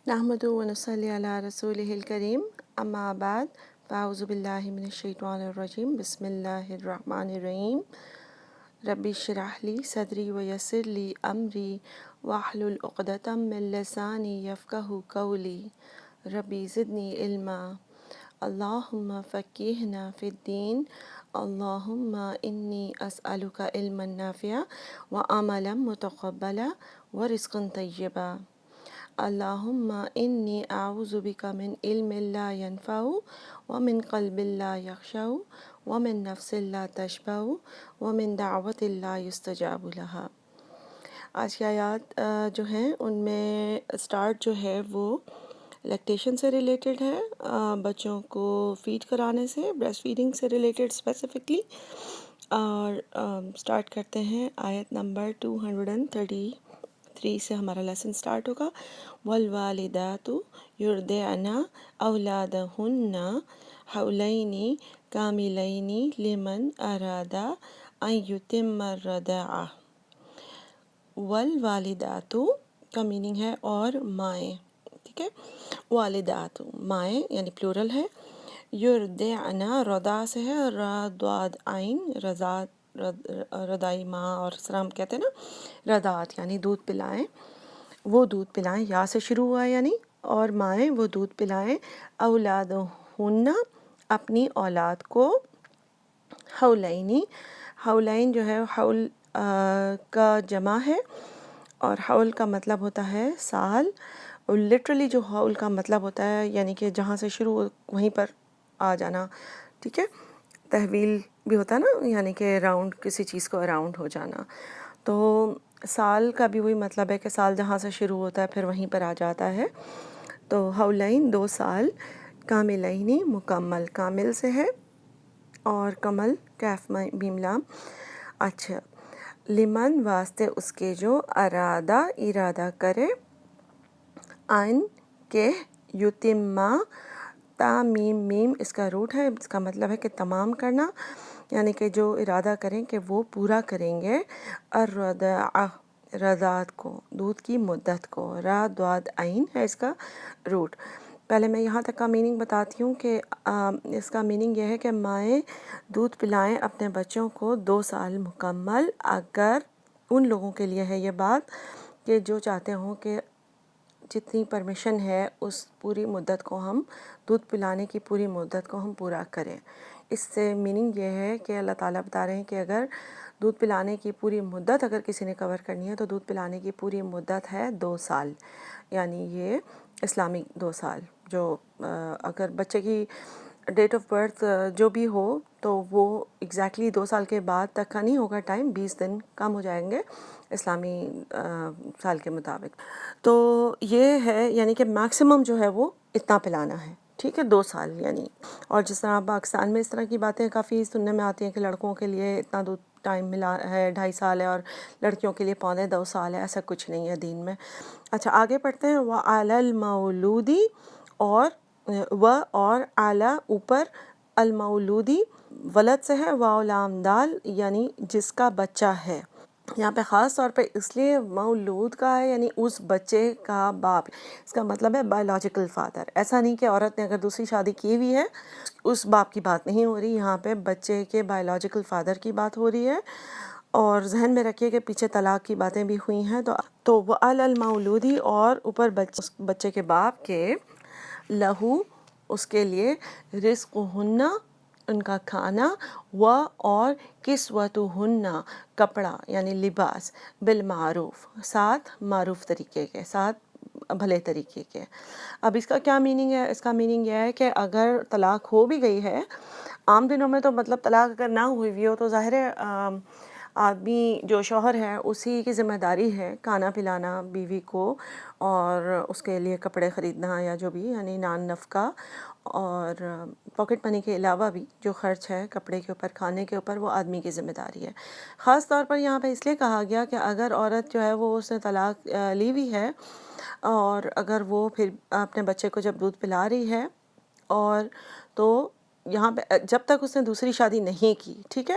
نحمدہ و نصلی علی رسولہ الکریم اما بعد فاعوذ باللہ من الشیطان الرجیم بسم اللہ الرحمن الرحیم ربی اشرح لی صدری ویسر لی امری واحلل عقدۃ من لسانی یفقہوا قولی ربی زدنی علما اللہم فقہنا فی الدین اللہم انی اسألک علما نافعا وعملا متقبلا ورزقا طیبا اللہم انی اعوذ بک من علم لا ینفع ومن قلب لا یخشع ومن نفس لا تشبع ومن دعوت لا یستجاب لها۔ آج کی آیات جو ہیں ان میں سٹارٹ جو ہے وہ لیکٹیشن سے ریلیٹڈ ہے، بچوں کو فیڈ کرانے سے، بریسٹ فیڈنگ سے ریلیٹڈ اسپیسیفکلی، اور سٹارٹ کرتے ہیں آیت نمبر 233 سے ہمارا لیسن سٹارٹ ہوگا۔ والوالدات یرضعن اولادہن حولین کاملین لمن اراد ان یتم الرضاعہ۔ والوالدات کا میننگ ہے اور مائیں، ٹھیک ہے، والدات مائیں یعنی پلورل ہے، یرضعن رضع سے ہے، را ضاد عین رضا، رضائی ماں، اور اس طرح ہم کہتے ہیں نا رضاعت یعنی دودھ پلائیں، وہ دودھ پلائیں، یا سے شروع ہوا ہے یعنی، اور مائیں وہ دودھ پلائیں اولادہن اپنی اولاد کو، حولینی، حولین جو ہے حول کا جمع ہے، اور حول کا مطلب ہوتا ہے سال، اور لٹرلی جو حول کا مطلب ہوتا ہے یعنی کہ جہاں سے شروع ہو وہیں پر آ جانا، ٹھیک ہے، تحویل بھی ہوتا ہے نا، یعنی کہ راؤنڈ کسی چیز کو اراؤنڈ ہو جانا، تو سال کا بھی وہی مطلب ہے کہ سال جہاں سے شروع ہوتا ہے پھر وہیں پر آ جاتا ہے، تو حولین 2 سال، کاملینی مکمل، کامل سے ہے، اور کمل کیف میم لام، اچھا، لمن واسطے اس کے جو ارادہ ارادہ کرے، ان کے، یتیمہ، تا میم میم اس کا روٹ ہے، اس کا مطلب ہے کہ تمام کرنا، یعنی کہ جو ارادہ کریں کہ وہ پورا کریں گے، الرضاعہ رضاعت کو، دودھ کی مدت کو، را ضاد عین ہے اس کا روٹ۔ پہلے میں یہاں تک کا میننگ بتاتی ہوں کہ اس کا میننگ یہ ہے کہ مائیں دودھ پلائیں اپنے بچوں کو 2 سال مکمل، اگر ان لوگوں کے لیے ہے یہ بات کہ جو چاہتے ہوں کہ جتنی پرمیشن ہے اس پوری مدت کو ہم، دودھ پلانے کی پوری مدت کو ہم پورا کریں۔ اس سے میننگ یہ ہے کہ اللہ تعالیٰ بتا رہے ہیں کہ اگر دودھ پلانے کی پوری مدت اگر کسی نے کور کرنی ہے تو دودھ پلانے کی پوری مدت ہے 2 سال، یعنی یہ اسلامی 2 سال، جو اگر بچے کی ڈیٹ آف برتھ جو بھی ہو تو وہ ایگزیکٹلی 2 سال کے بعد تک کا نہیں ہوگا ٹائم، 20 دن کم ہو جائیں گے اسلامی سال کے مطابق، تو یہ ہے یعنی کہ میکسیمم جو ہے وہ اتنا پلانا ہے، ٹھیک ہے، 2 سال یعنی۔ اور جس طرح پاکستان میں اس طرح کی باتیں کافی سننے میں آتی ہیں کہ لڑکوں کے لیے اتنا دودھ ٹائم ملا ہے 2.5 سال ہے، اور لڑکیوں کے لیے 1.25 سال ہے، ایسا کچھ نہیں ہے دین میں۔ اچھا آگے پڑھتے ہیں، وَعَلَى الْمَوْلُودِ، اور اعلیٰ اوپر، المولودی ولد سے ہے، واو لام دال یعنی جس کا بچہ ہے، یہاں پہ خاص طور پہ اس لیے مولود کا ہے یعنی اس بچے کا باپ، اس کا مطلب ہے بایولوجیکل فادر، ایسا نہیں کہ عورت نے اگر دوسری شادی کی ہوئی ہے اس باپ کی بات نہیں ہو رہی، یہاں پہ بچے کے بایولوجیکل فادر کی بات ہو رہی ہے، اور ذہن میں رکھیے کہ پیچھے طلاق کی باتیں بھی ہوئی ہیں، تو وہ المولودی اور اوپر بچے کے باپ کے، لہو اس کے لیے، رزق ہننا ان کا کھانا، و اور کسوتہن کپڑا یعنی لباس، بالمعروف ساتھ معروف طریقے کے، ساتھ بھلے طریقے کے۔ اب اس کا کیا میننگ ہے؟ اس کا میننگ یہ ہے کہ اگر طلاق ہو بھی گئی ہے، عام دنوں میں تو مطلب طلاق اگر نہ ہوئی ہو تو ظاہر ہے آدمی جو شوہر ہے اسی کی ذمہ داری ہے کھانا پلانا بیوی کو، اور اس کے لیے کپڑے خریدنا یا جو بھی، یعنی نان نفقہ، اور پاکٹ منی کے علاوہ بھی جو خرچ ہے کپڑے کے اوپر، کھانے کے اوپر، وہ آدمی کی ذمہ داری ہے۔ خاص طور پر یہاں پہ اس لیے کہا گیا کہ اگر عورت جو ہے وہ اس نے طلاق لی ہوئی ہے، اور اگر وہ پھر اپنے بچے کو جب دودھ پلا رہی ہے، اور تو یہاں پہ جب تک اس نے دوسری شادی نہیں کی، ٹھیک ہے،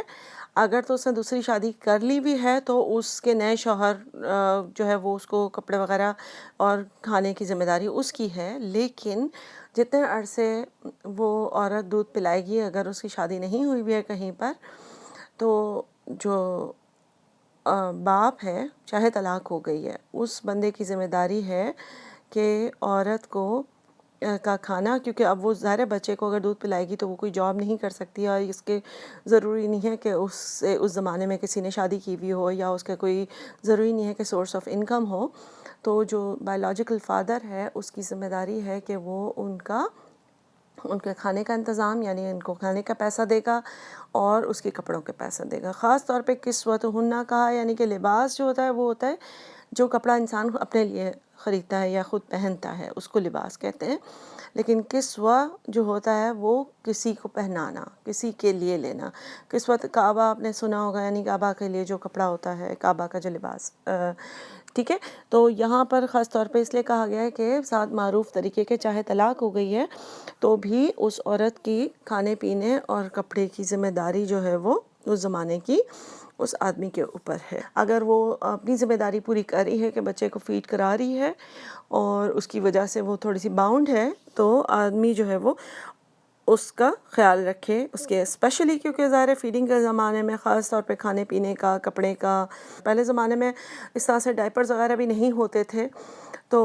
اگر تو اس نے دوسری شادی کر لی بھی ہے تو اس کے نئے شوہر جو ہے وہ اس کو کپڑے وغیرہ اور کھانے کی ذمہ داری اس کی ہے، لیکن جتنے عرصے وہ عورت دودھ پلائے گی، اگر اس کی شادی نہیں ہوئی بھی ہے کہیں پر، تو جو باپ ہے، چاہے طلاق ہو گئی ہے، اس بندے کی ذمہ داری ہے کہ عورت کو کا کھانا، کیونکہ اب وہ ظاہر بچے کو اگر دودھ پلائے گی تو وہ کوئی جاب نہیں کر سکتی، اور اس کے ضروری نہیں ہے کہ اس سے اس زمانے میں کسی نے شادی کی ہوئی ہو، یا اس کا کوئی ضروری نہیں ہے کہ سورس آف انکم ہو. تو جو بایولوجیکل فادر ہے اس کی ذمہ داری ہے کہ وہ ان کے کھانے کا انتظام، یعنی ان کو کھانے کا پیسہ دے گا اور اس کے کپڑوں کے پیسہ دے گا. خاص طور پہ کسوتہن کہا، یعنی کہ لباس جو ہوتا ہے وہ ہوتا ہے جو کپڑا انسان اپنے لیے خریدتا ہے یا خود پہنتا ہے، اس کو لباس کہتے ہیں. لیکن کسوہ جو ہوتا ہے وہ کسی کو پہنانا، کسی کے لیے لینا. کسوت کعبہ آپ نے سنا ہوگا، یعنی کعبہ کے لیے جو کپڑا ہوتا ہے، کعبہ کا جو لباس، ٹھیک ہے. تو یہاں پر خاص طور پہ اس لیے کہا گیا ہے کہ ساتھ معروف طریقے کے، چاہے طلاق ہو گئی ہے تو بھی اس عورت کی کھانے پینے اور کپڑے کی ذمہ داری جو ہے وہ اس زمانے کی اس آدمی کے اوپر ہے. اگر وہ اپنی ذمہ داری پوری کر رہی ہے کہ بچے کو فیڈ کرا رہی ہے اور اس کی وجہ سے وہ تھوڑی سی باؤنڈ ہے، تو آدمی جو ہے وہ اس کا خیال رکھے، اس کے اسپیشلی، کیونکہ ظاہر فیڈنگ کے زمانے میں خاص طور پہ کھانے پینے کا، کپڑے کا، پہلے زمانے میں اس طرح سے ڈائپرز وغیرہ بھی نہیں ہوتے تھے، تو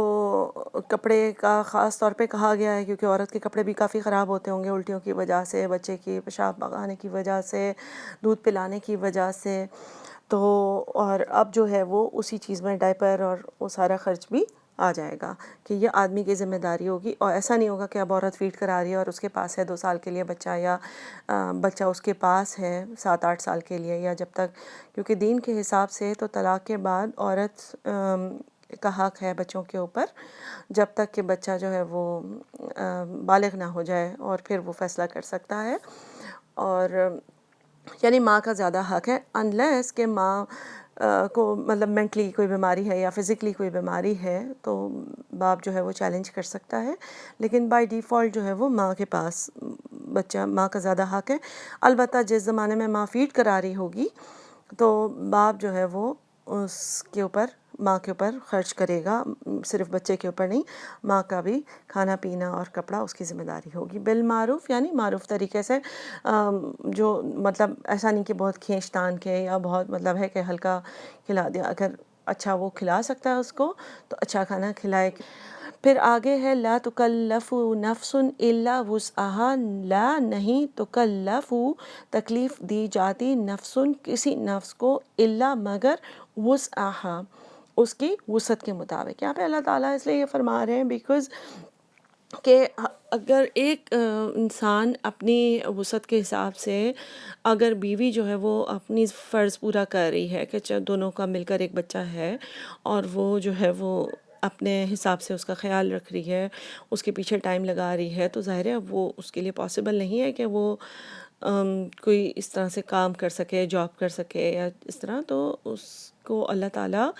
کپڑے کا خاص طور پہ کہا گیا ہے، کیونکہ عورت کے کپڑے بھی کافی خراب ہوتے ہوں گے الٹیوں کی وجہ سے، بچے کی پیشاب بگانے کی وجہ سے، دودھ پلانے کی وجہ سے. تو اور اب جو ہے وہ اسی چیز میں ڈائپر اور وہ سارا خرچ بھی آ جائے گا کہ یہ آدمی کی ذمہ داری ہوگی. اور ایسا نہیں ہوگا کہ اب عورت فیڈ کرا رہی ہے اور اس کے پاس ہے 2 سال کے لیے بچہ، یا بچہ اس کے پاس ہے 7-8 سال کے لیے، یا جب تک، کیونکہ دین کے حساب سے تو طلاق کے بعد عورت کا حق ہے بچوں کے اوپر، جب تک کہ بچہ جو ہے وہ بالغ نہ ہو جائے، اور پھر وہ فیصلہ کر سکتا ہے. اور یعنی ماں کا زیادہ حق ہے، انلیس کہ ماں کو مطلب مینٹلی کوئی بیماری ہے یا فزیکلی کوئی بیماری ہے تو باپ جو ہے وہ چیلنج کر سکتا ہے، لیکن بائی ڈیفالٹ جو ہے وہ ماں کے پاس بچہ، ماں کا زیادہ حق ہے. البتہ جس زمانے میں ماں فیڈ کرا رہی ہوگی تو باپ جو ہے وہ اس کے اوپر، ماں کے اوپر خرچ کرے گا، صرف بچے کے اوپر نہیں، ماں کا بھی کھانا پینا اور کپڑا اس کی ذمہ داری ہوگی. بالمعروف، یعنی معروف طریقے سے، جو مطلب ایسا نہیں کہ بہت کھینچ تان کے، یا بہت مطلب ہے کہ ہلکا کھلا دیا، اگر اچھا وہ کھلا سکتا ہے اس کو تو اچھا کھانا کھلائے. پھر آگے ہے لا تکلف نفس الا وسعها، لا نہیں، تکلف تکلیف دی جاتی، نفس کسی نفس کو، الا مگر، وسعها اس کی وسعت کے مطابق. یہاں پہ اللہ تعالیٰ اس لیے یہ فرما رہے ہیں بیکاز کہ اگر ایک انسان اپنی وسعت کے حساب سے، اگر بیوی جو ہے وہ اپنی فرض پورا کر رہی ہے کہ دونوں کا مل کر ایک بچہ ہے، اور وہ جو ہے وہ اپنے حساب سے اس کا خیال رکھ رہی ہے، اس کے پیچھے ٹائم لگا رہی ہے، تو ظاہر ہے وہ اس کے لیے پاسبل نہیں ہے کہ وہ کوئی اس طرح سے کام کر سکے، جاب کر سکے یا اس طرح. تو اس کو اللہ تعالیٰ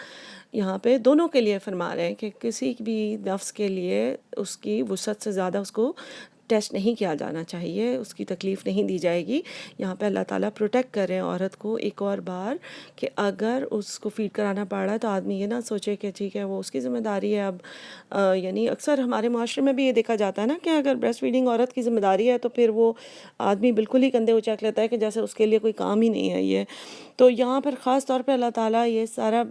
یہاں پہ دونوں کے لیے فرما رہے ہیں کہ کسی بھی نفس کے لیے اس کی وسعت سے زیادہ اس کو ٹیسٹ نہیں کیا جانا چاہیے، اس کی تکلیف نہیں دی جائے گی. یہاں پہ اللہ تعالیٰ پروٹیکٹ کر رہے ہیں عورت کو ایک اور بار، کہ اگر اس کو فیڈ کرانا پڑ رہا ہے تو آدمی یہ نہ سوچے کہ ٹھیک ہے وہ اس کی ذمہ داری ہے. اب یعنی اکثر ہمارے معاشرے میں بھی یہ دیکھا جاتا ہے نا کہ اگر بریسٹ فیڈنگ عورت کی ذمہ داری ہے تو پھر وہ آدمی بالکل ہی کندھے اچک لیتا ہے کہ جیسے اس کے لیے کوئی کام ہی نہیں ہے یہ. تو یہاں پر خاص طور پہ اللہ تعالیٰ یہ سارا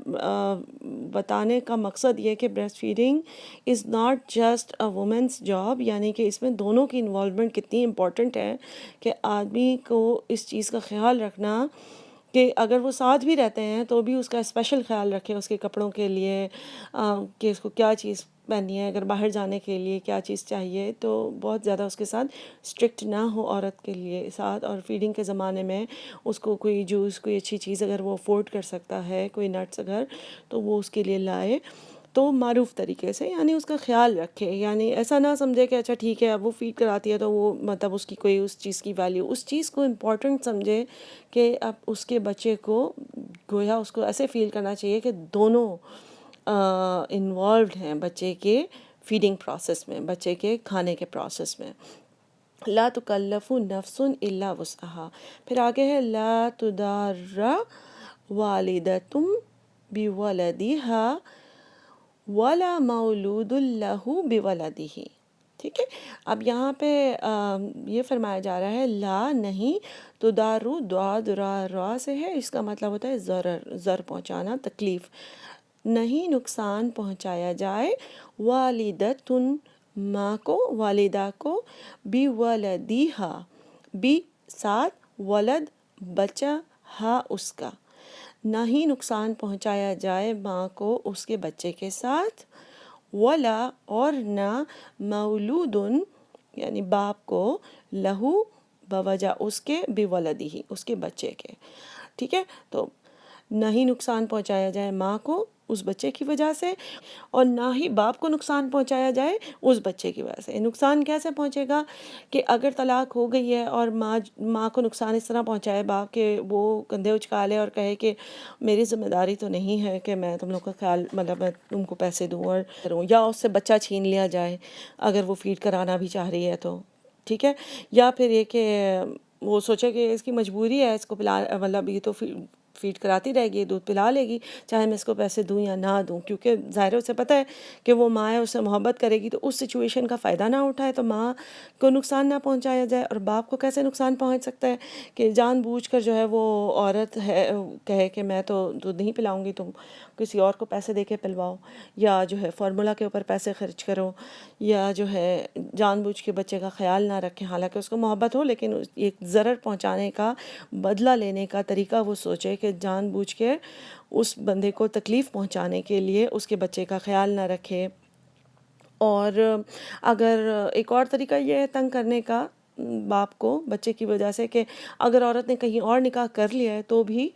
بتانے کا مقصد یہ کہ breastfeeding is not just a woman's job, یعنی کہ اس میں دونوں کی انوالومنٹ کتنی امپورٹنٹ ہے، کہ آدمی کو اس چیز کا خیال رکھنا کہ اگر وہ ساتھ بھی رہتے ہیں تو بھی اس کا اسپیشل خیال رکھے اس کے کپڑوں کے لیے، کہ اس کو کیا چیز پہننی ہے، اگر باہر جانے کے لیے کیا چیز چاہیے، تو بہت زیادہ اس کے ساتھ اسٹرکٹ نہ ہو عورت کے لیے ساتھ. اور فیڈنگ کے زمانے میں اس کو کوئی جوس، کوئی اچھی چیز اگر وہ افورڈ کر سکتا ہے، کوئی نٹس اگر، تو وہ اس کے لیے لائے، تو معروف طریقے سے، یعنی اس کا خیال رکھے. یعنی ایسا نہ سمجھے کہ اچھا ٹھیک ہے اب وہ فیڈ کراتی ہے تو وہ مطلب اس کی کوئی اس چیز کی ویلیو، اس چیز کو امپورٹنٹ سمجھے کہ اب اس کے بچے کو گویا اس کو ایسے فیل کرنا چاہیے کہ دونوں انوالوڈ ہیں بچے کے فیڈنگ پروسیس میں، بچے کے کھانے کے پروسیس میں. لا تکلف نفس الا وسعها، پھر آگے ہے لا تدار والدۃ بولدها ولا مولود له بولده، ٹھیک ہے۔ اب یہاں پہ یہ فرمایا جا رہا ہے لا نہیں، تو دارو دعاد را را سے ہے، اس کا مطلب ہوتا ہے ضر پہنچانا، تکلیف، نہیں نقصان پہنچایا جائے والدتن ماں کو، والدہ کو، بی ولدیہا بی ساتھ، ولد بچہ، ہا اس کا، نہ ہی نقصان پہنچایا جائے ماں کو اس کے بچے کے ساتھ، ولا اور نہ، مولودن یعنی باپ کو، لہو بوجہ اس کے، بولدی ہی اس کے بچے کے، ٹھیک ہے۔ تو نہ ہی نقصان پہنچایا جائے ماں کو اس بچے کی وجہ سے، اور نہ ہی باپ کو نقصان پہنچایا جائے اس بچے کی وجہ سے۔ نقصان کیسے پہنچے گا کہ اگر طلاق ہو گئی ہے اور ماں کو نقصان اس طرح پہنچائے باپ کہ وہ کندھے اچکالے اور کہے کہ میری ذمہ داری تو نہیں ہے کہ میں تم لوگ کا خیال، مطلب میں تم کو پیسے دوں اور کروں، یا اس سے بچہ چھین لیا جائے اگر وہ فیڈ کرانا بھی چاہ رہی ہے تو، ٹھیک ہے۔ یا پھر یہ کہ وہ سوچے کہ اس کی مجبوری ہے، اس کو پلا، مطلب یہ تو فیڈ کراتی رہے گی، دودھ پلا لے گی چاہے میں اس کو پیسے دوں یا نہ دوں، کیونکہ ظاہر ہے اسے پتہ ہے کہ وہ ماں ہے، اس سے محبت کرے گی، تو اس سچویشن کا فائدہ نہ اٹھائے، تو ماں کو نقصان نہ پہنچایا جائے۔ اور باپ کو کیسے نقصان پہنچ سکتا ہے کہ جان بوجھ کر جو ہے وہ عورت ہے کہے کہ میں تو دودھ نہیں پلاؤں گی، تم کسی اور کو پیسے دے کے پلواؤ، یا جو ہے فارمولا کے اوپر پیسے خرچ کرو، یا جو ہے جان بوجھ کے بچے کا خیال نہ رکھیں، حالانکہ اس کو محبت ہو لیکن ایک ضرر پہنچانے کا، بدلہ لینے کا طریقہ وہ سوچے کہ جان بوجھ کے اس بندے کو تکلیف پہنچانے کے لیے اس کے بچے کا خیال نہ رکھے۔ اور اگر ایک اور طریقہ یہ ہے تنگ کرنے کا باپ کو بچے کی وجہ سے، کہ اگر عورت نے کہیں اور نکاح کر لیا ہے تو بھی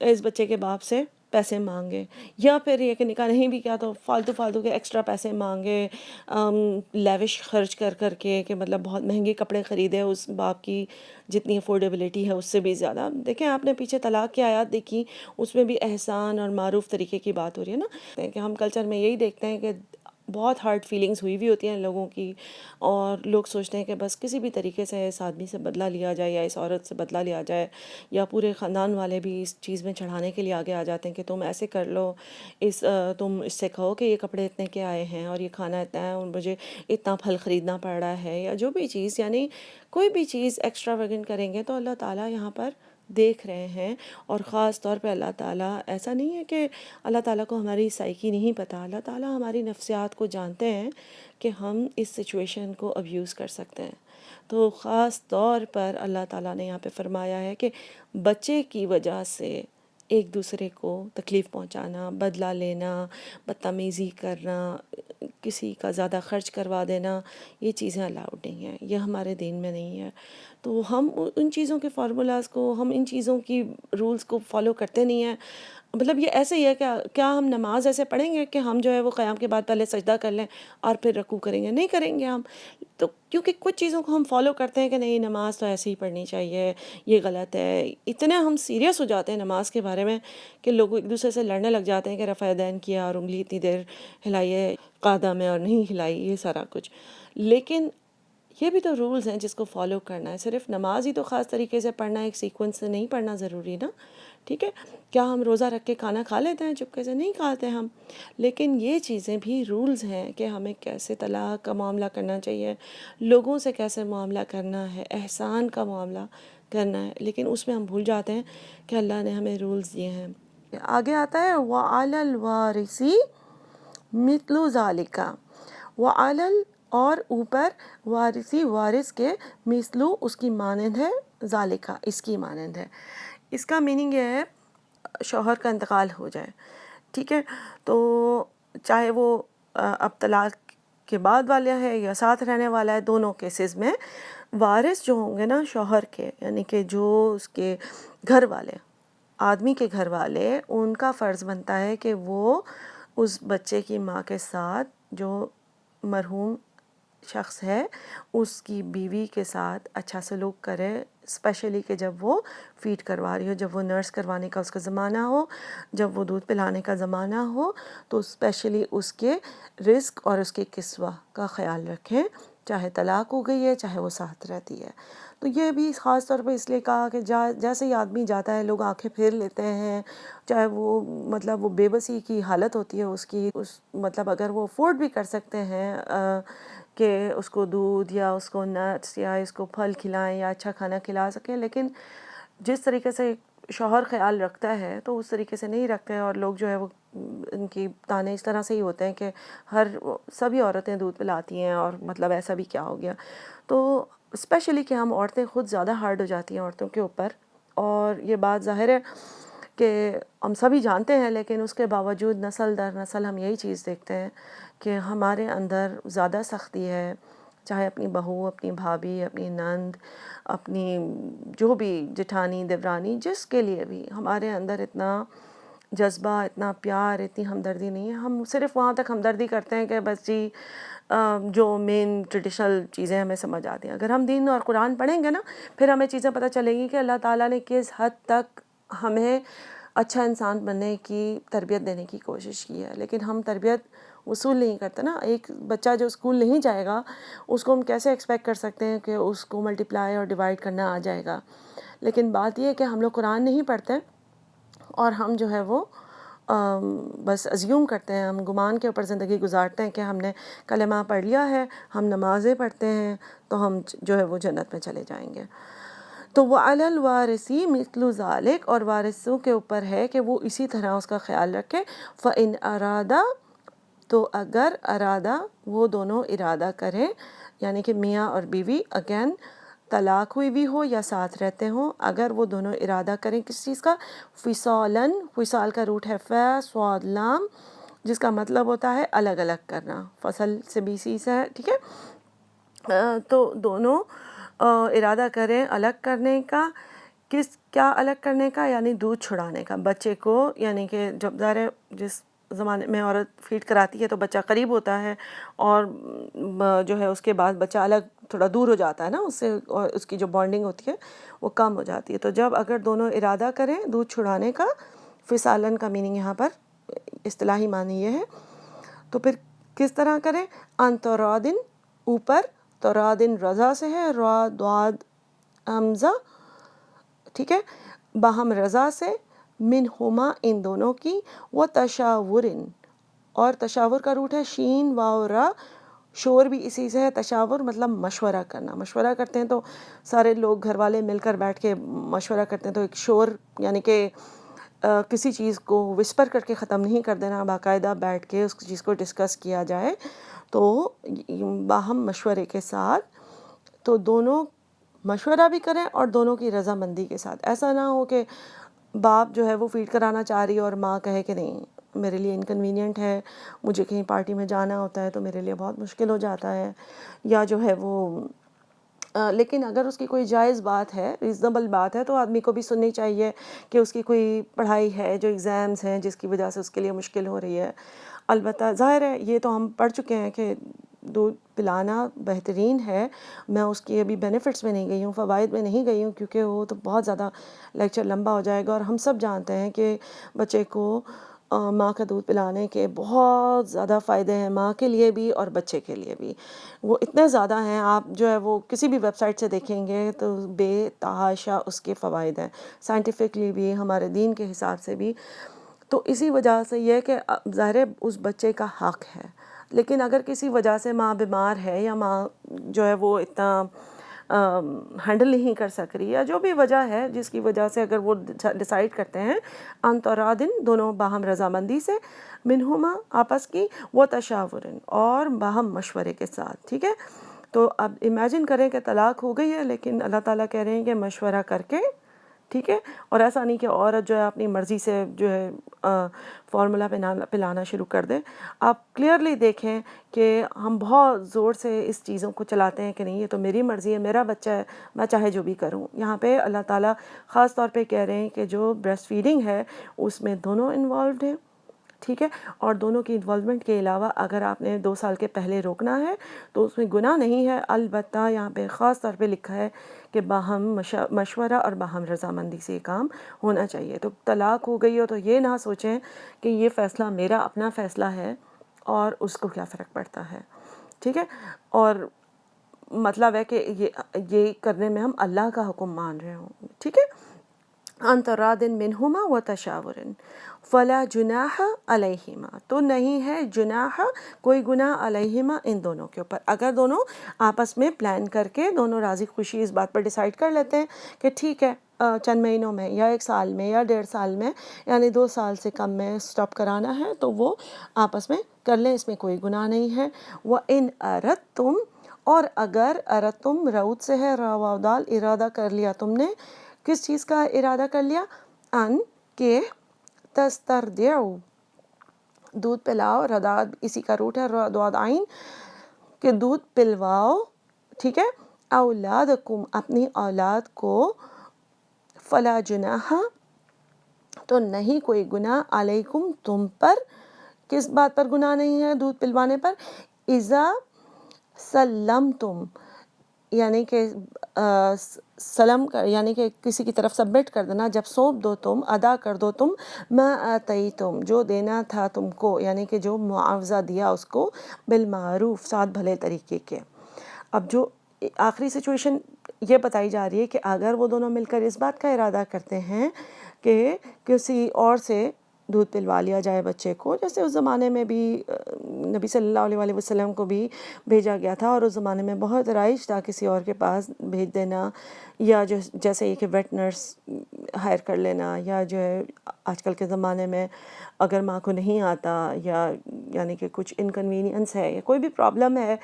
اس بچے کے باپ سے پیسے مانگے، یا پھر یہ کہ نکاح نہیں بھی کیا تو فالتو کے ایکسٹرا پیسے مانگے، لیوش خرچ کر کے، کہ مطلب بہت مہنگے کپڑے خریدے اس باپ کی جتنی افورڈیبلٹی ہے اس سے بھی زیادہ۔ دیکھیں آپ نے پیچھے طلاق کی آیات دیکھی، اس میں بھی احسان اور معروف طریقے کی بات ہو رہی ہے نا، کہ ہم کلچر میں یہی دیکھتے ہیں کہ بہت ہارڈ فیلنگز ہوئی ہوتی ہیں لوگوں کی، اور لوگ سوچتے ہیں کہ بس کسی بھی طریقے سے اس آدمی سے بدلہ لیا جائے یا اس عورت سے بدلہ لیا جائے، یا پورے خاندان والے بھی اس چیز میں چڑھانے کے لیے آگے آ جاتے ہیں کہ تم ایسے کر لو، تم اس سے کہو کہ یہ کپڑے اتنے کے آئے ہیں اور یہ کھانا اتنا ہے اور مجھے اتنا پھل خریدنا پڑ رہا ہے، یا جو بھی چیز، یعنی کوئی بھی چیز ایکسٹرا ویگنٹ کریں گے تو اللہ تعالیٰ یہاں پر دیکھ رہے ہیں۔ اور خاص طور پہ اللہ تعالیٰ، ایسا نہیں ہے کہ اللہ تعالیٰ کو ہماری سائیکی نہیں پتہ، اللہ تعالیٰ ہماری نفسیات کو جانتے ہیں کہ ہم اس سچویشن کو ابیوز کر سکتے ہیں۔ تو خاص طور پر اللہ تعالیٰ نے یہاں پہ فرمایا ہے کہ بچے کی وجہ سے ایک دوسرے کو تکلیف پہنچانا، بدلہ لینا، بدتمیزی کرنا، کسی کا زیادہ خرچ کروا دینا، یہ چیزیں الاؤڈ نہیں ہیں، یہ ہمارے دین میں نہیں ہے۔ تو ہم ان چیزوں کے فارمولاز کو، ہم ان چیزوں کی رولز کو فالو کرتے نہیں ہیں۔ مطلب یہ ایسے ہی ہے کہ کیا ہم نماز ایسے پڑھیں گے کہ ہم جو ہے وہ قیام کے بعد پہلے سجدہ کر لیں اور پھر رکوع کریں گے؟ نہیں کریں گے ہم، تو کیونکہ کچھ چیزوں کو ہم فالو کرتے ہیں کہ نہیں نماز تو ایسے ہی پڑھنی چاہیے، یہ غلط ہے، اتنے ہم سیریس ہو جاتے ہیں نماز کے بارے میں کہ لوگ ایک دوسرے سے لڑنے لگ جاتے ہیں کہ رفع یدین کیا اور انگلی اتنی دیر ہلائی ہے قاعدہ میں اور نہیں ہلائی، یہ سارا کچھ۔ لیکن یہ بھی تو رولز ہیں جس کو فالو کرنا ہے، صرف نماز ہی تو خاص طریقے سے پڑھنا ہے، ایک سیکوینس سے نہیں پڑھنا ضروری نا، ٹھیک ہے۔ کیا ہم روزہ رکھ کے کھانا کھا لیتے ہیں چپکے سے؟ نہیں کھاتے ہم، لیکن یہ چیزیں بھی رولز ہیں کہ ہمیں کیسے طلاق کا معاملہ کرنا چاہیے، لوگوں سے کیسے معاملہ کرنا ہے، احسان کا معاملہ کرنا ہے، لیکن اس میں ہم بھول جاتے ہیں کہ اللہ نے ہمیں رولز دیے ہیں۔ آگے آتا ہے وَعَلَى الْوَارِثِ مِثْلُ ذَلِكَ، وَعَلَى اور اوپر، وارثی وارث کے، مثلو اس کی مانند ہے، ذالکا اس کی مانند ہے۔ اس کا میننگ یہ ہے شوہر کا انتقال ہو جائے، ٹھیک ہے، تو چاہے وہ اب طلاق کے بعد والا ہے یا ساتھ رہنے والا ہے، دونوں کیسز میں وارث جو ہوں گے نا شوہر کے، یعنی کہ جو اس کے گھر والے، آدمی کے گھر والے، ان کا فرض بنتا ہے کہ وہ اس بچے کی ماں کے ساتھ، جو مرحوم شخص ہے اس کی بیوی کے ساتھ اچھا سلوک کرے، اسپیشلی کہ جب وہ فیڈ کروا رہی ہو، جب وہ نرس کروانے کا اس کا زمانہ ہو، جب وہ دودھ پلانے کا زمانہ ہو، تو اسپیشلی اس کے رزق اور اس کے کسوہ کا خیال رکھیں، چاہے طلاق ہو گئی ہے چاہے وہ ساتھ رہتی ہے. تو یہ بھی خاص طور پہ اس لیے کہا کہ جیسے ہی آدمی جاتا ہے لوگ آنکھیں پھیر لیتے ہیں، چاہے وہ مطلب وہ بے بسی کی حالت ہوتی ہے اس کی، مطلب اگر وہ افورڈ بھی کر سکتے ہیں کہ اس کو دودھ یا اس کو نٹس یا اس کو پھل کھلائیں یا اچھا کھانا کھلا سکیں، لیکن جس طریقے سے شوہر خیال رکھتا ہے تو اس طریقے سے نہیں رکھتے، اور لوگ جو ہے وہ ان کی تانے اس طرح سے ہی ہوتے ہیں کہ سبھی عورتیں دودھ پلاتی ہیں اور مطلب ایسا بھی کیا ہو گیا. تو اسپیشلی کہ ہم عورتیں خود زیادہ ہارڈ ہو جاتی ہیں عورتوں کے اوپر، اور یہ بات ظاہر ہے کہ ہم سبھی جانتے ہیں، لیکن اس کے باوجود نسل در نسل ہم یہی چیز دیکھتے ہیں کہ ہمارے اندر زیادہ سختی ہے، چاہے اپنی بہو، اپنی بھابھی، اپنی نند، اپنی جو بھی جٹھانی دیورانی، جس کے لیے بھی ہمارے اندر اتنا جذبہ، اتنا پیار، اتنی ہمدردی نہیں ہے. ہم صرف وہاں تک ہمدردی کرتے ہیں کہ بس جی جو مین ٹریڈیشنل چیزیں ہمیں سمجھ آتی ہیں. اگر ہم دین اور قرآن پڑھیں گے نا، پھر ہمیں چیزیں پتہ چلیں گی کہ اللہ تعالیٰ نے کس حد تک ہمیں اچھا انسان بننے کی تربیت دینے کی کوشش کی ہے. لیکن ہم تربیت وصول نہیں کرتے نا. ایک بچہ جو اسکول نہیں جائے گا اس کو ہم کیسے ایکسپیکٹ کر سکتے ہیں کہ اس کو ملٹیپلائی اور ڈیوائڈ کرنا آ جائے گا. لیکن بات یہ ہے کہ ہم لوگ قرآن نہیں پڑھتے اور ہم جو ہے وہ بس ازیوم کرتے ہیں، ہم گمان کے اوپر زندگی گزارتے ہیں کہ ہم نے کلمہ پڑھ لیا ہے، ہم نمازیں پڑھتے ہیں تو ہم جو ہے وہ جنت میں چلے جائیں گے. تو وَعَلَى الْوَارِثِ مِثْلُ ذَلِكَ، اور وارثوں کے اوپر ہے کہ وہ اسی طرح اس کا خیال رکھے. فَإِنْ أَرَادَا، تو اگر ارادہ، وہ دونوں ارادہ کریں، یعنی کہ میاں اور بیوی، اگین طلاق ہوئی بھی ہو یا ساتھ رہتے ہوں، اگر وہ دونوں ارادہ کریں کس چیز کا، فصالاً، فصال کا روٹ ہے فا صاد لام، جس کا مطلب ہوتا ہے الگ الگ کرنا، فصل سے بھی سی سے ہے، ٹھیک ہے. تو دونوں ارادہ کریں الگ کرنے کا. کیا الگ کرنے کا؟ یعنی دودھ چھڑانے کا بچے کو. یعنی کہ جب ظاہر ہے جس زمانے میں عورت فیڈ کراتی ہے تو بچہ قریب ہوتا ہے، اور جو ہے اس کے بعد بچہ الگ تھوڑا دور ہو جاتا ہے نا اس سے، اور اس کی جو بانڈنگ ہوتی ہے وہ کم ہو جاتی ہے. تو جب اگر دونوں ارادہ کریں دودھ چھڑانے کا، فصالن کا میننگ یہاں پر اصطلاحی معنی یہ ہے، تو پھر کس طرح کریں؟ ان ترادن، اوپر ترادن رضا سے ہے، را ضاد حمزہ، ٹھیک ہے، باہم رضا سے، منہما، ان دونوں کی، و تشاورن، اور تشاور کا روٹ ہے شین واو را، شور بھی اسی سے ہے. تشاور مطلب مشورہ کرنا. مشورہ کرتے ہیں تو سارے لوگ گھر والے مل کر بیٹھ کے مشورہ کرتے ہیں، تو ایک شور یعنی کہ کسی چیز کو وسپر کر کے ختم نہیں کر دینا، باقاعدہ بیٹھ کے اس چیز کو ڈسکس کیا جائے، تو باہم مشورے کے ساتھ. تو دونوں مشورہ بھی کریں اور دونوں کی رضامندی کے ساتھ. ایسا نہ ہو کہ باپ جو ہے وہ فیڈ کرانا چاہ رہی ہے اور ماں کہے کہ نہیں میرے لیے انکنوینئنٹ ہے، مجھے کہیں پارٹی میں جانا ہوتا ہے تو میرے لیے بہت مشکل ہو جاتا ہے، یا جو ہے وہ لیکن اگر اس کی کوئی جائز بات ہے، ریزنیبل بات ہے، تو آدمی کو بھی سننی چاہیے کہ اس کی کوئی پڑھائی ہے، جو ایگزامز ہیں جس کی وجہ سے اس کے لیے مشکل ہو رہی ہے. البتہ ظاہر ہے یہ تو ہم پڑھ چکے ہیں کہ دودھ پلانا بہترین ہے. میں اس کی ابھی بینیفٹس میں نہیں گئی ہوں، فوائد میں نہیں گئی ہوں، کیونکہ وہ تو بہت زیادہ لیکچر لمبا ہو جائے گا. اور ہم سب جانتے ہیں کہ بچے کو ماں کا دودھ پلانے کے بہت زیادہ فائدے ہیں، ماں کے لیے بھی اور بچے کے لیے بھی. وہ اتنے زیادہ ہیں، آپ جو ہے وہ کسی بھی ویب سائٹ سے دیکھیں گے تو بے تحاشا اس کے فوائد ہیں، سائنٹیفکلی بھی، ہمارے دین کے حساب سے بھی. تو اسی وجہ سے یہ کہ ظاہر ہے اس بچے کا حق ہے. لیکن اگر کسی وجہ سے ماں بیمار ہے یا ماں جو ہے وہ اتنا ہینڈل نہیں کر سک رہی، یا جو بھی وجہ ہے جس کی وجہ سے اگر وہ ڈیسائیڈ کرتے ہیں ان ترادن، دونوں باہم رضامندی سے، منہما، آپس کی، و تشاورن، اور باہم مشورے کے ساتھ، ٹھیک ہے. تو اب امیجن کریں کہ طلاق ہو گئی ہے، لیکن اللہ تعالیٰ کہہ رہے ہیں کہ مشورہ کر کے، ٹھیک ہے. اور ایسا نہیں کہ عورت جو ہے اپنی مرضی سے جو ہے فارمولا پلانا شروع کر دے. آپ کلیئرلی دیکھیں کہ ہم بہت زور سے اس چیزوں کو چلاتے ہیں کہ نہیں یہ تو میری مرضی ہے، میرا بچہ ہے، میں چاہے جو بھی کروں. یہاں پہ اللہ تعالیٰ خاص طور پہ کہہ رہے ہیں کہ جو بریسٹ فیڈنگ ہے اس میں دونوں انوالوڈ ہیں، ٹھیک ہے. اور دونوں کی انوالومنٹ کے علاوہ اگر آپ نے 2 سال کے پہلے روکنا ہے تو اس میں گناہ نہیں ہے. البتہ یہاں پہ خاص طور پہ لکھا ہے کہ باہم مشورہ اور باہم رضامندی سے یہ کام ہونا چاہیے. تو طلاق ہو گئی ہو تو یہ نہ سوچیں کہ یہ فیصلہ میرا اپنا فیصلہ ہے اور اس کو کیا فرق پڑتا ہے، ٹھیک ہے. اور مطلب ہے کہ یہ کرنے میں ہم اللہ کا حکم مان رہے ہوں، ٹھیک ہے. عن تراض منہما وتشاور فلا جناح علیہما، تو نہیں ہے جناح، کوئی گناہ علیہما ان دونوں کے اوپر، اگر دونوں آپس میں پلان کر کے دونوں راضی خوشی اس بات پر ڈیسائیڈ کر لیتے ہیں کہ ٹھیک ہے چند مہینوں میں یا 1 سال میں یا 1.5 سال میں یعنی 2 سال سے کم میں اسٹاپ کرانا ہے تو وہ آپس میں کر لیں، اس میں کوئی گناہ نہیں ہے. وَإِنْ أَرَدْتُمْ، اور اگر ارتم رعود سے ہے، را واو دال، ارادہ کر لیا تم نے، کس چیز کا ارادہ کر لیا؟ ان کہ تسترضعوا، دودھ پلاؤ، رداد اسی کا روٹ ہے رداد عین، کہ دودھ پلواؤ، ٹھیک ہے، اولادکم، اپنی اولاد کو، فلا جناح، تو نہیں کوئی گناہ، علیکم، تم پر، کس بات پر گناہ نہیں ہے دودھ پلوانے پر؟ اذا سلمتم، یعنی کہ سلم کر، یعنی کہ کسی کی طرف سبمٹ کر دینا، جب سونپ دو تم، ادا کر دو تم، ما آتیتم، جو دینا تھا تم کو، یعنی کہ جو معاوضہ دیا اس کو، بالمعروف، ساتھ بھلے طریقے کے. اب جو آخری سچویشن یہ بتائی جا رہی ہے کہ اگر وہ دونوں مل کر اس بات کا ارادہ کرتے ہیں کہ کسی اور سے دودھ پلوا لیا جائے بچے کو، جیسے اس زمانے میں بھی نبی صلی اللہ علیہ وسلم کو بھی بھیجا گیا تھا، اور اس زمانے میں بہت رائج تھا کسی اور کے پاس بھیج دینا، یا جیسے یہ کہ ویٹ نرس ہائر کر لینا، یا جو ہے آج کل کے زمانے میں اگر ماں کو نہیں آتا، یا یعنی کہ کچھ انکنوینئنس ہے یا کوئی بھی پرابلم ہے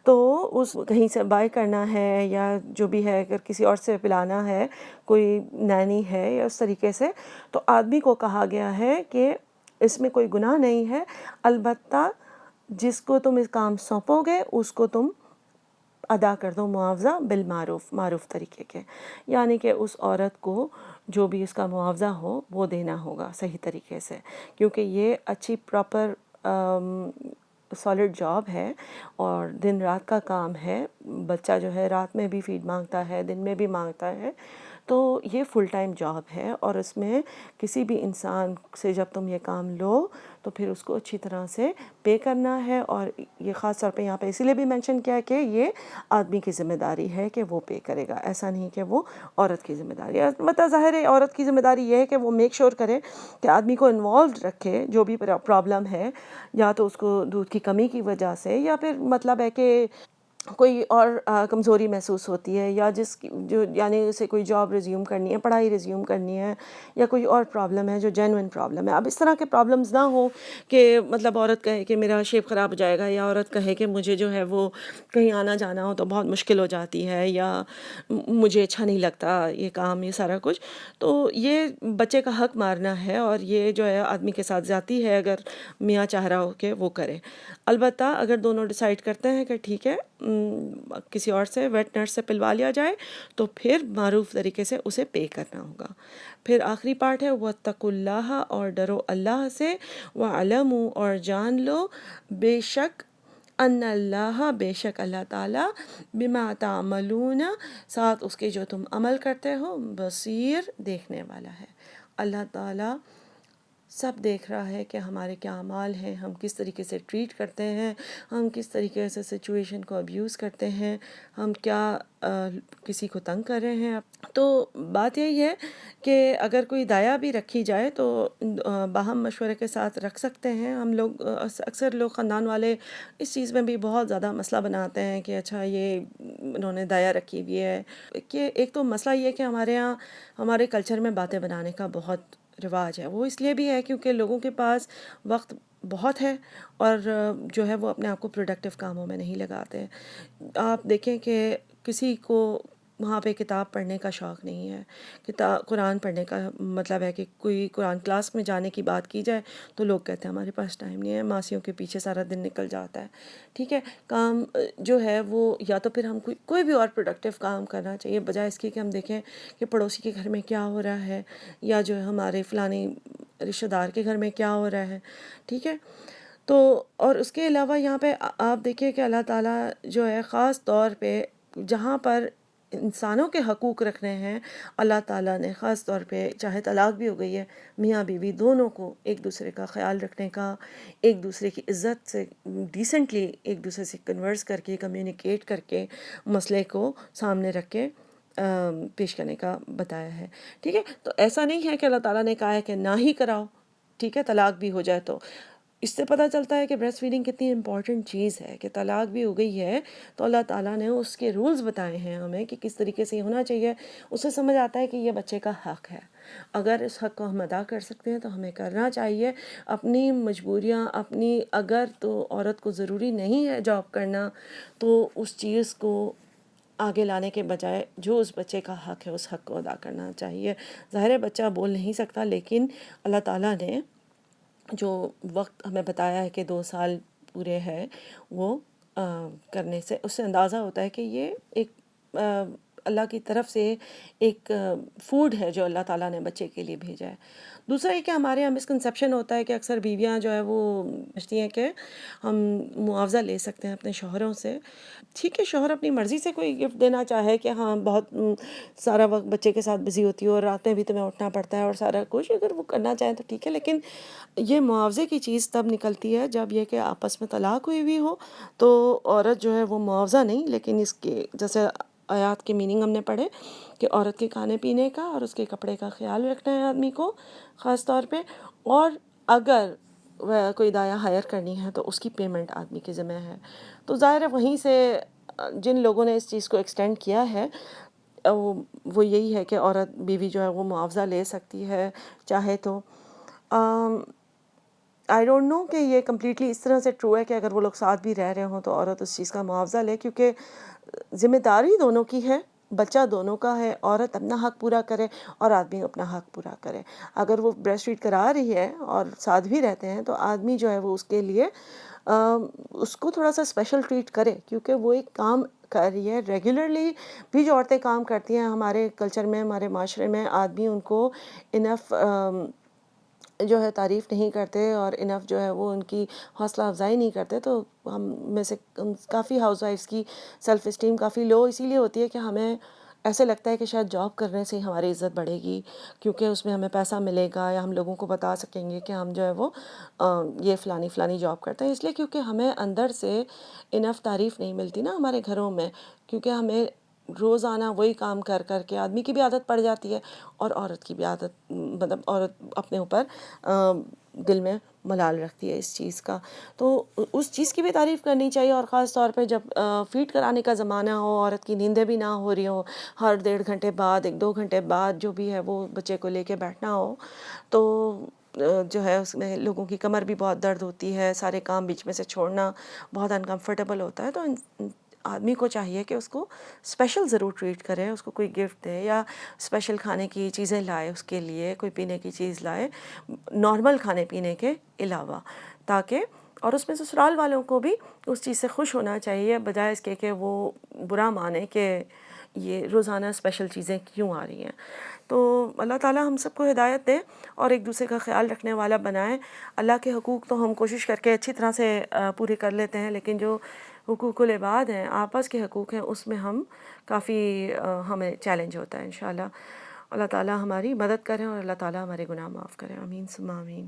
تو اس کہیں سے بائی کرنا ہے، یا جو بھی ہے اگر کسی اور سے پلانا ہے، کوئی نینی ہے یا اس طریقے سے، تو آدمی کو کہا گیا ہے کہ اس میں کوئی گناہ نہیں ہے، البتہ جس کو تم اس کام سونپو گے اس کو تم ادا کر دو معاوضہ بالمعروف، معروف طریقے کے، یعنی کہ اس عورت کو جو بھی اس کا معاوضہ ہو وہ دینا ہوگا صحیح طریقے سے، کیونکہ یہ اچھی پراپر سالڈ جاب ہے اور دن رات کا کام ہے. بچہ جو ہے رات میں بھی فیڈ مانگتا ہے، دن میں بھی مانگتا ہے، تو یہ فل ٹائم جاب ہے، اور اس میں کسی بھی انسان سے جب تم یہ کام لو تو پھر اس کو اچھی طرح سے پے کرنا ہے. اور یہ خاص طور پہ یہاں پہ اسی لیے بھی مینشن کیا ہے کہ یہ آدمی کی ذمہ داری ہے کہ وہ پے کرے گا، ایسا نہیں کہ وہ عورت کی ذمہ داری ہے. مطلب ظاہر ہے عورت کی ذمہ داری یہ ہے کہ وہ میک شور کرے کہ آدمی کو انوالوڈ رکھے، جو بھی پرابلم ہے، یا تو اس کو دودھ کی کمی کی وجہ سے، یا پھر مطلب ہے کہ کوئی اور کمزوری محسوس ہوتی ہے، یا جو یعنی اسے کوئی جاب ریزیوم کرنی ہے، پڑھائی ریزیوم کرنی ہے، یا کوئی اور پرابلم ہے جو جینوئن پرابلم ہے. اب اس طرح کے پرابلمز نہ ہوں کہ مطلب عورت کہے کہ میرا شیپ خراب ہو جائے گا، یا عورت کہے کہ مجھے جو ہے وہ کہیں آنا جانا ہو تو بہت مشکل ہو جاتی ہے، یا مجھے اچھا نہیں لگتا یہ کام، یہ سارا کچھ. تو یہ بچے کا حق مارنا ہے، اور یہ جو ہے آدمی کے ساتھ زیادتی ہے اگر میاں چاہ رہا ہو کہ وہ کرے. البتہ اگر دونوں ڈیسائیڈ کرتے ہیں کہ ٹھیک ہے کسی اور سے ویٹ نرس سے پلوا لیا جائے تو پھر معروف طریقے سے اسے پے کرنا ہوگا. پھر آخری پارٹ ہے وَاتَّقُوا اللَّهَ، اور ڈرو اللہ سے، وَاعْلَمُوا، اور جان لو، بے شک، ان اللہ، بے شک اللہ تعالیٰ، بما تعملون، ساتھ اس کے جو تم عمل کرتے ہو، بصیر، دیکھنے والا ہے. اللہ تعالیٰ سب دیکھ رہا ہے کہ ہمارے کیا اعمال ہیں، ہم کس طریقے سے ٹریٹ کرتے ہیں، ہم کس طریقے سے سچویشن کو ابیوز کرتے ہیں، ہم کیا کسی کو تنگ کر رہے ہیں. تو بات یہی ہے کہ اگر کوئی دایا بھی رکھی جائے تو باہم مشورے کے ساتھ رکھ سکتے ہیں. ہم لوگ اکثر لوگ خاندان والے اس چیز میں بھی بہت زیادہ مسئلہ بناتے ہیں کہ اچھا یہ انہوں نے دایا رکھی ہوئی ہے. کہ ایک تو مسئلہ یہ ہے کہ ہمارے ہاں ہمارے کلچر میں باتیں بنانے کا بہت رواج ہے. وہ اس لیے بھی ہے کیونکہ لوگوں کے پاس وقت بہت ہے، اور جو ہے وہ اپنے آپ کو پروڈکٹیو کاموں میں نہیں لگاتے. آپ دیکھیں کہ کسی کو وہاں پہ کتاب پڑھنے کا شوق نہیں ہے، قرآن پڑھنے کا مطلب ہے کہ کوئی قرآن کلاس میں جانے کی بات کی جائے تو لوگ کہتے ہیں ہمارے پاس ٹائم نہیں ہے، ماسیوں کے پیچھے سارا دن نکل جاتا ہے. ٹھیک ہے، کام جو ہے وہ یا تو پھر ہم کوئی بھی اور پروڈکٹیو کام کرنا چاہیے، بجائے اس کی کہ ہم دیکھیں کہ پڑوسی کے گھر میں کیا ہو رہا ہے، یا جو ہے ہمارے فلانی رشتہ دار کے گھر میں کیا ہو رہا ہے. ٹھیک ہے، تو اور اس کے علاوہ یہاں پہ آپ دیکھیں کہ اللہ تعالیٰ جو ہے خاص طور پہ جہاں پر انسانوں کے حقوق رکھنے ہیں، اللہ تعالیٰ نے خاص طور پہ چاہے طلاق بھی ہو گئی ہے، میاں بیوی دونوں کو ایک دوسرے کا خیال رکھنے کا، ایک دوسرے کی عزت سے ڈیسنٹلی ایک دوسرے سے کنورس کر کے کمیونیکیٹ کر کے مسئلے کو سامنے رکھ کے پیش کرنے کا بتایا ہے. ٹھیک ہے، تو ایسا نہیں ہے کہ اللہ تعالیٰ نے کہا ہے کہ نہ ہی کراؤ، ٹھیک ہے، طلاق بھی ہو جائے تو. اس سے پتہ چلتا ہے کہ بریسٹ فیڈنگ کتنی امپورٹنٹ چیز ہے، کہ طلاق بھی ہو گئی ہے تو اللہ تعالیٰ نے اس کے رولز بتائے ہیں ہمیں کہ کس طریقے سے یہ ہونا چاہیے. اس سے سمجھ آتا ہے کہ یہ بچے کا حق ہے، اگر اس حق کو ہم ادا کر سکتے ہیں تو ہمیں کرنا چاہیے. اپنی مجبوریاں اگر تو عورت کو ضروری نہیں ہے جاب کرنا تو اس چیز کو آگے لانے کے بجائے جو اس بچے کا حق ہے اس حق کو ادا کرنا چاہیے. ظاہر ہے بچہ بول نہیں سکتا، لیکن اللہ تعالیٰ نے جو وقت ہمیں بتایا ہے کہ 2 سال پورے ہے، وہ کرنے سے اس سے اندازہ ہوتا ہے کہ یہ ایک اللہ کی طرف سے ایک فوڈ ہے جو اللہ تعالیٰ نے بچے کے لیے بھیجا ہے. دوسرا یہ کہ ہمارے یہاں مسکنسیپشن ہوتا ہے کہ اکثر بیویاں جو ہے وہ سمجھتی ہیں کہ ہم معاوضہ لے سکتے ہیں اپنے شوہروں سے. ٹھیک ہے، شوہر اپنی مرضی سے کوئی گفٹ دینا چاہے کہ ہاں بہت سارا وقت بچے کے ساتھ بزی ہوتی ہو اور رات میں بھی تمہیں اٹھنا پڑتا ہے اور سارا کچھ، اگر وہ کرنا چاہیں تو ٹھیک ہے. لیکن یہ معاوضے کی چیز تب نکلتی ہے جب یہ کہ آپس میں طلاق ہوئی ہوئی ہو تو عورت جو ہے وہ معاوضہ نہیں، لیکن اس کے جیسے آیات کے میننگ ہم نے پڑھے کہ عورت کے کھانے پینے کا اور اس کے کپڑے کا خیال رکھنا ہے آدمی کو خاص طور پہ، اور اگر کوئی دایا ہائر کرنی ہے تو اس کی پیمنٹ آدمی کے ذمہ ہے. تو ظاہر ہے وہیں سے جن لوگوں نے اس چیز کو ایکسٹینڈ کیا ہے وہ یہی ہے کہ عورت بیوی جو ہے وہ معاوضہ لے سکتی ہے چاہے تو. آئی ڈونٹ نو کہ یہ کمپلیٹلی اس طرح سے ٹرو ہے کہ اگر وہ لوگ ساتھ بھی رہ رہے ہوں تو عورت اس چیز کا معاوضہ لے، کیونکہ ذمہ داری دونوں کی ہے، بچہ دونوں کا ہے. عورت اپنا حق پورا کرے اور آدمی اپنا حق پورا کرے. اگر وہ بریسٹ فیڈ کرا رہی ہے اور ساتھ بھی رہتے ہیں تو آدمی جو ہے وہ اس کے لیے اس کو تھوڑا سا اسپیشل ٹریٹ کرے، کیونکہ وہ ایک کام کر رہی ہے. ریگولرلی بھی جو عورتیں کام کرتی ہیں ہمارے کلچر میں، ہمارے معاشرے میں، آدمی ان کو انف جو ہے تعریف نہیں کرتے اور انف جو ہے وہ ان کی حوصلہ افزائی نہیں کرتے. تو ہم میں سے کافی ہاؤس وائفس کی سیلف اسٹیم کافی لو اسی لیے ہوتی ہے کہ ہمیں ایسے لگتا ہے کہ شاید جاب کرنے سے ہی ہماری عزت بڑھے گی، کیونکہ اس میں ہمیں پیسہ ملے گا یا ہم لوگوں کو بتا سکیں گے کہ ہم جو ہے وہ یہ فلانی جاب کرتے ہیں. اس لیے کیونکہ ہمیں اندر سے انف تعریف نہیں ملتی نا ہمارے گھروں میں، کیونکہ ہمیں روزانہ وہی کام کر کر کے آدمی کی بھی عادت پڑ جاتی ہے اور عورت کی بھی عادت، مطلب عورت اپنے اوپر دل میں ملال رکھتی ہے اس چیز کا. تو اس چیز کی بھی تعریف کرنی چاہیے، اور خاص طور پہ جب فیڈ کرانے کا زمانہ ہو، عورت کی نیندیں بھی نہ ہو رہی ہوں، ہر 1.5 گھنٹے بعد 1-2 گھنٹے بعد جو بھی ہے وہ بچے کو لے کے بیٹھنا ہو، تو جو ہے اس میں لوگوں کی کمر بھی بہت درد ہوتی ہے، سارے کام بیچ میں سے چھوڑنا بہت انکمفرٹیبل ہوتا ہے. تو آدمی کو چاہیے کہ اس کو اسپیشل ضرور ٹریٹ کرے، اس کو کوئی گفٹ دے یا اسپیشل کھانے کی چیزیں لائے، اس کے لیے کوئی پینے کی چیز لائے نارمل کھانے پینے کے علاوہ، تاکہ اور اس میں سسرال والوں کو بھی اس چیز سے خوش ہونا چاہیے، بجائے اس کے کہ وہ برا مانے کہ یہ روزانہ اسپیشل چیزیں کیوں آ رہی ہیں. تو اللہ تعالیٰ ہم سب کو ہدایت دے اور ایک دوسرے کا خیال رکھنے والا بنائے. اللہ کے حقوق تو ہم کوشش کر کے اچھی طرح سے پورے کر لیتے ہیں، لیکن جو حقوق العباد ہیں، آپس کے حقوق ہیں، اس میں ہم کافی ہمیں چیلنج ہوتا ہے. انشاءاللہ اللہ تعالیٰ ہماری مدد کریں اور اللہ تعالیٰ ہمارے گناہ معاف کریں. آمین ثم آمین.